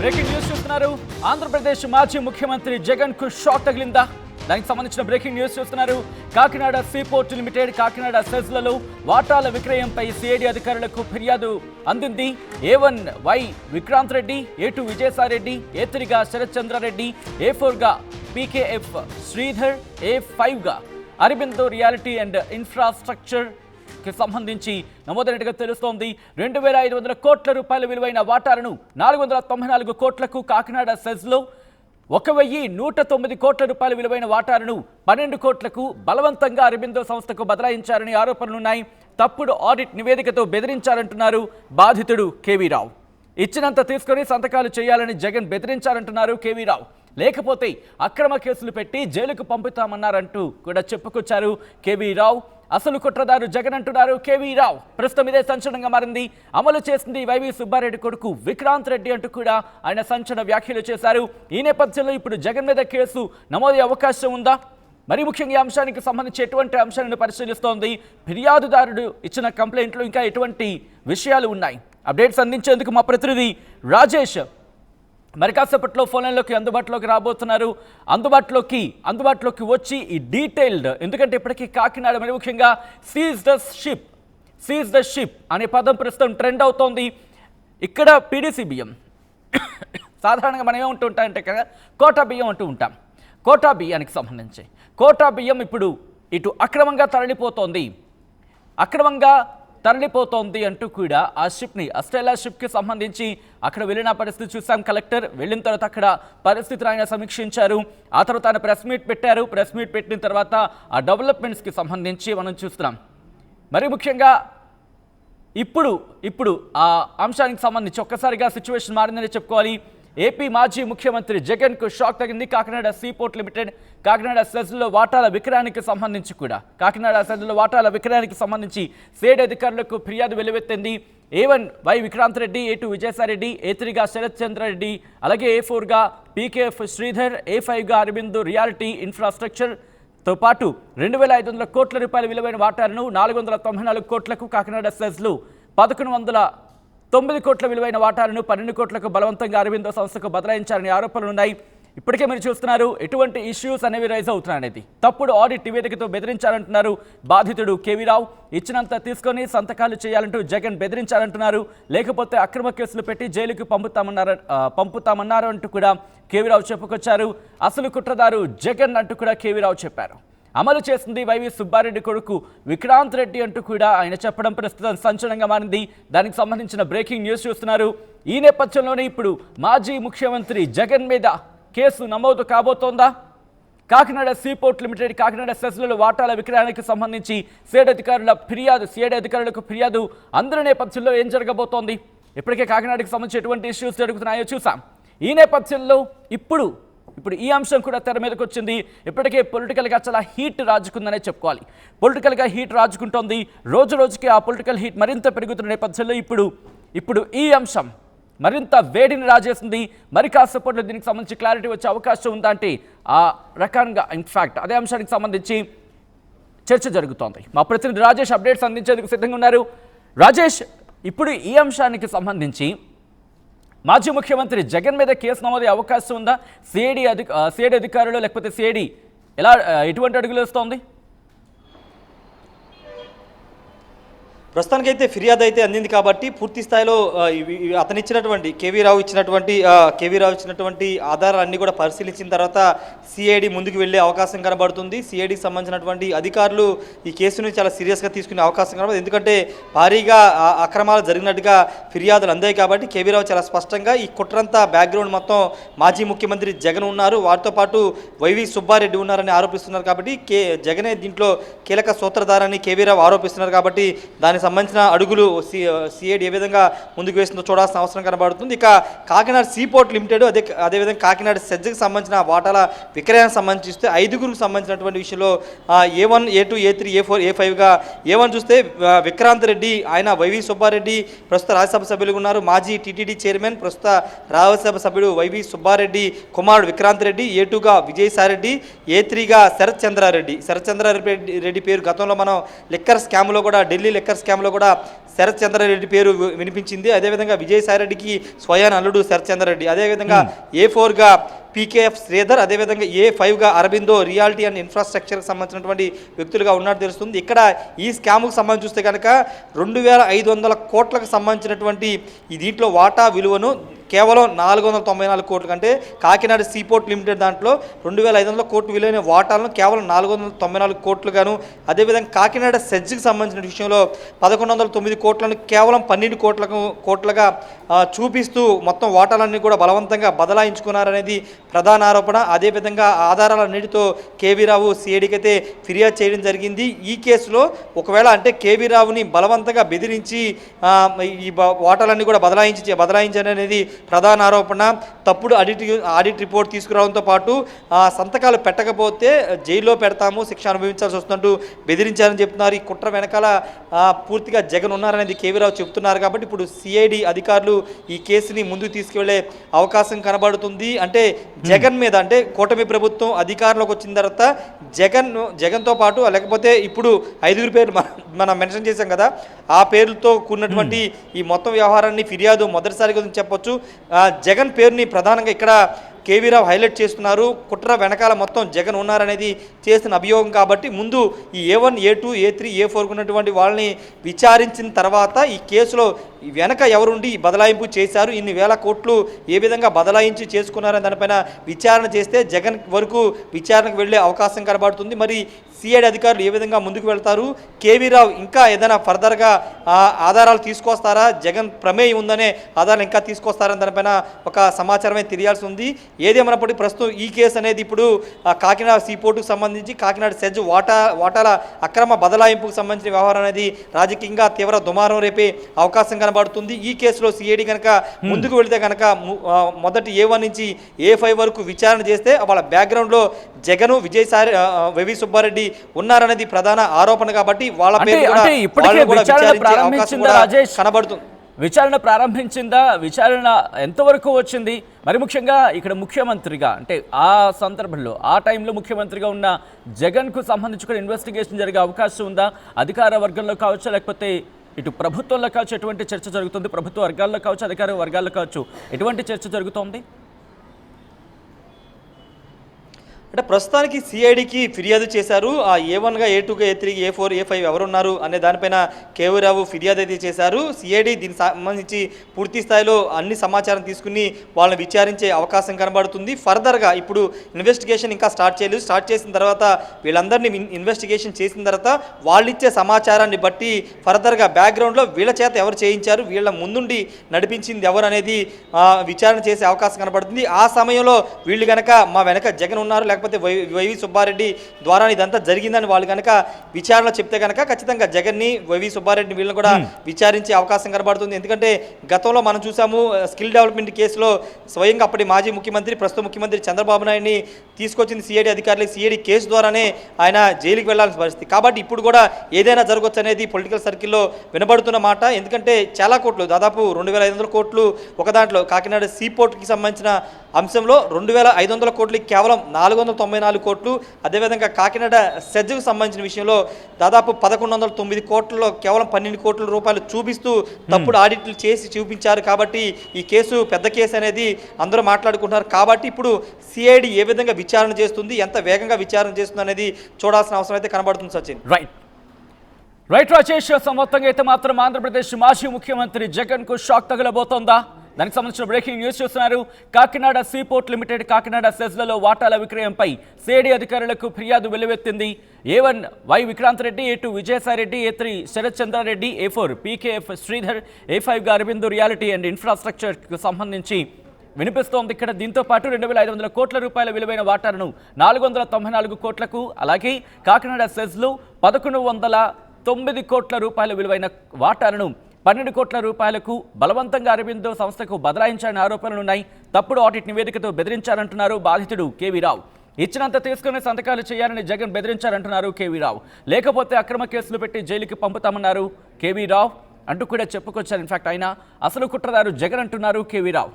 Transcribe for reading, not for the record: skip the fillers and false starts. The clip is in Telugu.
బ్రేకింగ్ న్యూస్ చూస్తున్నారు. ఆంధ్రప్రదేశ్ మాజీ ముఖ్యమంత్రి జగన్ కు షాక్ తగిలిందా? దానికి సంబంధించిన బ్రేకింగ్ న్యూస్ చూస్తున్నారు. కాకినాడ సీపోర్ట్ లిమిటెడ్ కాకినాడ సెజ్లలో వాటాల విక్రయంపై సిఐడి అధికారులకు ఫిర్యాదు అందింది. A1 Y Vikranth Reddy, A2 Vijayasai Reddy, A3గా శరత్ చంద్రారెడ్డి, A4గా PKF శ్రీధర్, A5గా అరబిందో రియాలిటీ అండ్ ఇన్ఫ్రాస్ట్రక్చర్ కి సంబంధించి నమోదైనట్టుగా తెలుస్తోంది. 2,500 కోట్ల రూపాయల విలువైన వాటాలను 494 కోట్లకు కాకినాడ సెజ్లో, 1,109 కోట్ల రూపాయల విలువైన వాటాలను 12 కోట్లకు బలవంతంగా అరబిందో సంస్థకు బదలాయించారని ఆరోపణలున్నాయి. తప్పుడు ఆడిట్ నివేదికతో బెదిరించారంటున్నారు బాధితుడు కేవీ రావు. ఇచ్చినంత తీసుకొని సంతకాలు చేయాలని జగన్ బెదిరించారంటున్నారు కేవీ రావు. లేకపోతే అక్రమ కేసులు పెట్టి జైలుకు పంపుతామన్నారంటూ కూడా చెప్పుకొచ్చారు కేవీ రావు. అసలు కుట్రదారు జగన్ అంటున్నారు కేవీ రావు. ప్రస్తుతం ఇదే సంచలనంగా మారింది. అమలు చేసింది వైవి సుబ్బారెడ్డి కొడుకు విక్రాంత్ రెడ్డి అంటూ కూడా ఆయన సంచలన వ్యాఖ్యలు చేశారు. ఈ నేపథ్యంలో ఇప్పుడు జగన్ మీద కేసు నమోదయ్యే అవకాశం ఉందా? మరి ముఖ్యంగా ఈ అంశానికి సంబంధించి ఎటువంటి అంశాలను పరిశీలిస్తోంది? ఫిర్యాదుదారుడు ఇచ్చిన కంప్లైంట్లో ఇంకా ఎటువంటి విషయాలు ఉన్నాయి? అప్డేట్స్ అందించేందుకు మా ప్రతినిధి రాజేష్ మరి కాసేపట్లో ఫోన్ లైన్లోకి అందుబాటులోకి రాబోతున్నారు. అందుబాటులోకి వచ్చి ఈ డీటెయిల్డ్, ఎందుకంటే ఇప్పటికీ కాకినాడ మరి ముఖ్యంగా సీజ్ ద షిప్ అనే పదం ప్రస్తుతం ట్రెండ్ అవుతోంది. ఇక్కడ పీడీసీ బియ్యం సాధారణంగా మనం ఏమంటుంటామంటే కదా కోటా బియ్యం అంటూ ఉంటాం. కోటా బియ్యానికి సంబంధించి కోటా బియ్యం ఇప్పుడు ఇటు అక్రమంగా తరలిపోతోంది అంటూ కూడా ఆ షిప్ని అస్ట్రేలియా షిప్కి సంబంధించి అక్కడ వెళ్ళిన పరిస్థితి చూసాం. కలెక్టర్ వెళ్ళిన తర్వాత అక్కడ పరిస్థితిని ఆయన సమీక్షించారు. ఆ తర్వాత ఆయన ప్రెస్ మీట్ పెట్టిన తర్వాత ఆ డెవలప్మెంట్స్కి సంబంధించి మనం చూస్తున్నాం. మరి ముఖ్యంగా ఇప్పుడు ఆ అంశానికి సంబంధించి ఒక్కసారిగా సిచ్యువేషన్ మారిందని చెప్పుకోవాలి. ఏపీ మాజీ ముఖ్యమంత్రి జగన్కు షాక్ తగింది. కాకినాడ సీపోర్ట్ లిమిటెడ్ కాకినాడ సెజ్లో వాటాల విక్రయానికి సంబంధించి సేడ్ అధికారులకు ఫిర్యాదు వెలువెత్తింది. A1 Y Vikranth Reddy, A2 Vijayasai Reddy, A3గా శరత్ చంద్రారెడ్డి, అలాగే A4గా PKF శ్రీధర్, A5గా అరబిందో రియాలిటీ ఇన్ఫ్రాస్ట్రక్చర్తో పాటు 2,500 కోట్ల రూపాయల విలువైన వాటాలను 494 కోట్లకు కాకినాడ సెజ్లు, 1,109 కోట్ల విలువైన వాటాలను 12 కోట్లకు బలవంతంగా అరబిందో సంస్థకు బదలాయించారని ఆరోపణలున్నాయి. ఇప్పటికే మీరు చూస్తున్నారు ఎటువంటి ఇష్యూస్ అనేవి రైజ్ అవుతున్నాయనేది. తప్పుడు ఆడిట్ నివేదికతో బెదిరించారంటున్నారు బాధితుడు కేవీ రావు. ఇచ్చినంత తీసుకొని సంతకాలు చేయాలంటూ జగన్ బెదిరించారంటున్నారు. లేకపోతే అక్రమ కేసులు పెట్టి జైలుకు పంపుతామన్నారు అంటూ కూడా కేవీ రావు చెప్పుకొచ్చారు. అసలు కుట్రదారు జగన్ అంటూ కూడా కేవీ రావు చెప్పారు. అమలు చేసింది వైవి సుబ్బారెడ్డి కొడుకు విక్రాంత్ రెడ్డి అంటూ కూడా ఆయన చెప్పడం ప్రస్తుతం సంచలనంగా మారింది. దానికి సంబంధించిన బ్రేకింగ్ న్యూస్ చూస్తున్నారు. ఈ నేపథ్యంలోనే ఇప్పుడు మాజీ ముఖ్యమంత్రి జగన్ మీద కేసు నమోదు కాబోతోందా? కాకినాడ సీపోర్ట్ లిమిటెడ్ కాకినాడ సెజ్లలో వాటాల విక్రయానికి సంబంధించి సిఐడి అధికారులకు ఫిర్యాదు అందరి నేపథ్యంలో ఏం జరగబోతోంది? ఇప్పటికే కాకినాడకి సంబంధించి ఎటువంటి ఇష్యూస్ జరుగుతున్నాయో చూసాం. ఈ నేపథ్యంలో ఇప్పుడు ఈ అంశం కూడా తెర మీదకి వచ్చింది. ఇప్పటికే పొలిటికల్గా చాలా హీట్ రాజుకుందనే చెప్పుకోవాలి. పొలిటికల్గా హీట్ రాజుకుంటోంది. రోజు రోజుకి ఆ పొలిటికల్ హీట్ మరింత పెరుగుతున్న నేపథ్యంలో ఇప్పుడు ఈ అంశం మరింత వేడిని రాజేసింది. మరి కాసేపట్లో దీనికి సంబంధించి క్లారిటీ వచ్చే అవకాశం ఉందా అంటే ఆ రకంగా ఇన్ఫ్యాక్ట్ అదే అంశానికి సంబంధించి చర్చ జరుగుతోంది. మా ప్రతినిధి రాజేష్ అప్డేట్స్ అందించేందుకు సిద్ధంగా ఉన్నారు. రాజేష్, ఇప్పుడు ఈ అంశానికి సంబంధించి మాజీ ముఖ్యమంత్రి జగన్ మీద కేసు నమోదయ్యే అవకాశం ఉందా? సిఐడి అధికారులు లేకపోతే సిఐడి ఎటువంటి అడుగులు వేస్తోంది? ప్రస్తుతానికైతే ఫిర్యాదు అయితే అందింది కాబట్టి పూర్తి స్థాయిలో అతను ఇచ్చినటువంటి కేవీ రావు ఇచ్చినటువంటి ఆధారాలన్నీ కూడా పరిశీలించిన తర్వాత సిఐడి ముందుకు వెళ్ళే అవకాశం కనబడుతుంది. సిఐడికి సంబంధించినటువంటి అధికారులు ఈ కేసుని చాలా సీరియస్గా తీసుకునే అవకాశం కనబడుతుంది. ఎందుకంటే భారీగా అక్రమాలు జరిగినట్టుగా ఫిర్యాదులు అందాయి కాబట్టి కేవీ రావు చాలా స్పష్టంగా ఈ కుట్రంతా బ్యాక్గ్రౌండ్ మొత్తం మాజీ ముఖ్యమంత్రి జగన్ ఉన్నారు, వారితో పాటు వైవి సుబ్బారెడ్డి ఉన్నారని ఆరోపిస్తున్నారు. కాబట్టి జగనే దీంట్లో కీలక సూత్రధారని కేవీ రావు ఆరోపిస్తున్నారు. కాబట్టి దానికి సంబంధించిన అడుగులు సిఐడి ఏ విధంగా ముందుకు వేసిందో చూడాల్సిన అవసరం కనబడుతుంది. ఇక కాకినాడ సీపోర్ట్ లిమిటెడ్ అదేవిధంగా కాకినాడ సెజ్కి సంబంధించిన వాటాల విక్రయానికి సంబంధించి చూస్తే 5గురికి సంబంధించినటువంటి విషయంలో A1, A2, A3, A4, A5గా A1 చూస్తే విక్రాంత్ రెడ్డి, ఆయన వైవి సుబ్బారెడ్డి ప్రస్తుత రాజ్యసభ సభ్యులుగా ఉన్నారు. మాజీ టీటీడీ చైర్మన్, ప్రస్తుత రాజ్యసభ సభ్యుడు వైవి సుబ్బారెడ్డి కుమారుడు విక్రాంత్ రెడ్డి. A2గా విజయసాయిరెడ్డి, A3గా శరత్ చంద్రారెడ్డి పేరు గతంలో మనం లిక్కర్ స్కామ్లో కూడా ఢిల్లీ లిక్కర్ స్కామ్ స్కామ్లో కూడా శరత్ చంద్రారెడ్డి పేరు వినిపించింది. అదేవిధంగా విజయసాయిరెడ్డికి స్వయాన అల్లుడు శరత్ చంద్రారెడ్డి, అదేవిధంగా A4గా PKF శ్రీధర్, అదేవిధంగా A5గా అరబిందో రియాలిటీ అండ్ ఇన్ఫ్రాస్ట్రక్చర్కి సంబంధించినటువంటి వ్యక్తులుగా ఉన్నట్టు తెలుస్తుంది. ఇక్కడ ఈ స్కామ్కు సంబంధించి చూస్తే కనుక 2500 కోట్లకు సంబంధించినటువంటి ఈ దీంట్లో వాటా విలువను కేవలం 494 కోట్లు, అంటే కాకినాడ సీపోర్ట్ లిమిటెడ్ దాంట్లో 2500 కోట్లు విలువైన వాటాలను కేవలం 494 కోట్లు గాను, అదేవిధంగా కాకినాడ సెజ్కి సంబంధించిన విషయంలో 1109 కోట్లను కేవలం 12 కోట్లుగా చూపిస్తూ మొత్తం వాటాలన్నీ కూడా బలవంతంగా బదలాయించుకున్నారనేది ప్రధాన ఆరోపణ. అదేవిధంగా ఆధారాలన్నిటితో కేవీ రావు సిఐడికి అయితే ఫిర్యాదు చేయడం జరిగింది. ఈ కేసులో ఒకవేళ అంటే కేవీ రావుని బలవంతంగా బెదిరించి ఈ వాటాలన్నీ కూడా బదలాయించారనేది ప్రధాన ఆరోపణ. తప్పుడు ఆడిట్ రిపోర్ట్ తీసుకురావడంతో పాటు సంతకాలు పెట్టకపోతే జైల్లో పెడతాము, శిక్ష అనుభవించాల్సి వస్తుందంటూ బెదిరించారని చెప్తున్నారు. ఈ కుట్ర వెనకాల పూర్తిగా జగన్ ఉన్నారనేది కేవీ రావు చెప్తున్నారు. కాబట్టి ఇప్పుడు సిఐడి అధికారులు ఈ కేసుని ముందుకు తీసుకువెళ్లే అవకాశం కనబడుతుంది. అంటే జగన్ మీద, అంటే కూటమి ప్రభుత్వం అధికారంలోకి వచ్చిన తర్వాత జగన్తో పాటు లేకపోతే ఇప్పుడు 5 పేరు మనం మెన్షన్ చేశాం కదా, ఆ పేర్లతో కూడినటువంటి ఈ మొత్తం వ్యవహారాన్ని ఫిర్యాదు మొదటిసారిగా చెప్పొచ్చు. జగన్ పేరుని ప్రధానంగా ఇక్కడ కేవీ రావు హైలైట్ చేస్తున్నారు. కుట్ర వెనకాల మొత్తం జగన్ ఉన్నారనేది చేసిన అభియోగం. కాబట్టి ముందు ఈ A1, A2, A3, A4 ఉన్నటువంటి వాళ్ళని విచారించిన తర్వాత ఈ కేసులో వెనక ఎవరుండి ఈ బదలాయింపు చేశారు, ఇన్ని వేల కోట్లు ఏ విధంగా బదలాయించి చేసుకున్నారని దానిపైన విచారణ చేస్తే జగన్ వరకు విచారణకు వెళ్ళే అవకాశం కనబడుతుంది. మరి సిఐడి అధికారులు ఏ విధంగా ముందుకు వెళ్తారు, కేవీ రావు ఇంకా ఏదైనా ఫర్దర్గా ఆధారాలు తీసుకొస్తారా, జగన్ ప్రమేయం ఉందనే ఆధారాలు ఇంకా తీసుకొస్తారని దానిపైన ఒక సమాచారమే తెలియాల్సి ఉంది. ఏదేమన్నప్పటికీ ప్రస్తుతం ఈ కేసు అనేది ఇప్పుడు కాకినాడ సీపోర్టుకు సంబంధించి కాకినాడ సెజ్ వాటాల అక్రమ బదలాయింపుకు సంబంధించిన వ్యవహారం అనేది రాజకీయంగా తీవ్ర దుమారం రేపే అవకాశం కనబడుతుంది. ఈ కేసులో సిఐడి కనుక ముందుకు వెళితే కనుక మొదటి A1 నుంచి A5 వరకు విచారణ చేస్తే వాళ్ళ బ్యాక్గ్రౌండ్లో జగను, విజయసాయి, వైవి సుబ్బారెడ్డి ఉన్నారనేది ప్రధాన ఆరోపణ. కాబట్టి వాళ్ళ పేరు కనబడుతుంది. విచారణ ప్రారంభించిందా, విచారణ ఎంతవరకు వచ్చింది, మరి ముఖ్యంగా ఇక్కడ ముఖ్యమంత్రిగా అంటే ఆ సందర్భంలో ఆ టైంలో ముఖ్యమంత్రిగా ఉన్న జగన్కు సంబంధించి కూడా ఇన్వెస్టిగేషన్ జరిగే అవకాశం ఉందా, అధికార వర్గంలో కావచ్చు లేకపోతే ఇటు ప్రభుత్వంలో కావచ్చు ఎటువంటి చర్చ జరుగుతుంది, ప్రభుత్వ వర్గాల్లో కావచ్చు అధికార వర్గాల్లో కావచ్చు ఎటువంటి చర్చ జరుగుతోంది? అంటే ప్రస్తుతానికి సిఐడికి ఫిర్యాదు చేశారు. ఆ A1గా, A2గా, A3, A4, A5 ఎవరున్నారు అనే దానిపైన కేవీ రావు ఫిర్యాదు అయితే చేశారు. సిఐడి దీనికి సంబంధించి పూర్తి స్థాయిలో అన్ని సమాచారం తీసుకుని వాళ్ళని విచారించే అవకాశం కనబడుతుంది. ఫర్దర్గా ఇప్పుడు ఇన్వెస్టిగేషన్ ఇంకా స్టార్ట్ చేయలేదు. స్టార్ట్ చేసిన తర్వాత వీళ్ళందరినీ ఇన్వెస్టిగేషన్ చేసిన తర్వాత వాళ్ళు ఇచ్చే సమాచారాన్ని బట్టి ఫర్దర్గా బ్యాక్గ్రౌండ్లో వీళ్ళ చేత ఎవరు చేయించారు, వీళ్ళ ముందుండి నడిపించింది ఎవరు అనేది విచారణ చేసే అవకాశం కనబడుతుంది. ఆ సమయంలో వీళ్ళు కనుక మా వెనక జగన్ ఉన్నారు లేకపోతే వైవి సుబ్బారెడ్డి ద్వారా ఇదంతా జరిగిందని వాళ్ళు కనుక విచారణ చెప్తే కనుక ఖచ్చితంగా జగన్ని, వైవి సుబ్బారెడ్డిని వీళ్ళని కూడా విచారించే అవకాశం కనబడుతుంది. ఎందుకంటే గతంలో మనం చూసాము స్కిల్ డెవలప్మెంట్ కేసులో స్వయంగా అప్పటి మాజీ ముఖ్యమంత్రి, ప్రస్తుత ముఖ్యమంత్రి చంద్రబాబు నాయుడిని తీసుకొచ్చింది సిఐడి అధికారులు. సిఐడి కేసు ద్వారానే ఆయన జైలుకి వెళ్లాల్సిన పరిస్థితి. కాబట్టి ఇప్పుడు కూడా ఏదైనా జరగవచ్చు అనేది పొలిటికల్ సర్కిల్లో వినబడుతున్న మాట. ఎందుకంటే చాలా కోట్లు, దాదాపు 2500 కోట్లు ఒక దాంట్లో కాకినాడ సీపోర్ట్కి సంబంధించిన అంశంలో 2500 కోట్లు కేవలం 494 కోట్లు, అదేవిధంగా కాకినాడ సెజ్కు సంబంధించిన విషయంలో దాదాపు 1109 కోట్లలో కేవలం 12 కోట్ల రూపాయలు చూపిస్తూ తప్పుడు ఆడిట్లు చేసి చూపించారు. కాబట్టి ఈ కేసు పెద్ద కేసు అనేది అందరూ మాట్లాడుకుంటున్నారు. కాబట్టి ఇప్పుడు సిఐడి ఏ విధంగా విచారణ చేస్తుంది, ఎంత వేగంగా విచారణ చేస్తుంది అనేది చూడాల్సిన అవసరం అయితే కనబడుతుంది. సచిన్. రైట్ రాజేష్, మొత్తంగా అయితే మాత్రం ఆంధ్రప్రదేశ్ మాజీ ముఖ్యమంత్రి జగన్కు షాక్ తగలబోతోందా? దానికి సంబంధించిన బ్రేకింగ్ న్యూస్ చూస్తున్నారు. కాకినాడ సీపోర్ట్ లిమిటెడ్ కాకినాడ సెజ్లలో వాటాల విక్రయంపై సిఐడి అధికారులకు ఫిర్యాదు వెల్లువెత్తింది. A1 Y Vikranth Reddy, A2 Vijayasai Reddy, A3 Sarath Chandra Reddy, A4 PKF Sridhar, A5గా అరబిందో రియాలిటీ అండ్ ఇన్ఫ్రాస్ట్రక్చర్కు సంబంధించి వినిపిస్తోంది. ఇక్కడ దీంతో పాటు 2500 కోట్ల రూపాయల విలువైన వాటాలను 494 కోట్లకు, అలాగే కాకినాడ సెజ్లో 1109 కోట్ల రూపాయల విలువైన వాటాలను 12 కోట్ల రూపాయలకు బలవంతంగా అరబిందో సంస్థకు బదలాయించారనే ఆరోపణలున్నాయి. తప్పుడు ఆడిట్ నివేదికతో బెదిరించారంటున్నారు బాధితుడు కేవీ రావు. ఇచ్చినంత తీసుకుని సంతకాలు చేయాలని జగన్ బెదిరించారంటున్నారు కేవీ రావు. లేకపోతే అక్రమ కేసులు పెట్టి జైలుకి పంపుతామన్నారు కేవీ రావు అంటూ కూడా చెప్పుకొచ్చారు. ఇన్ఫాక్ట్ ఆయన అసలు కుట్రదారు జగన్ అంటున్నారు కేవీ రావు.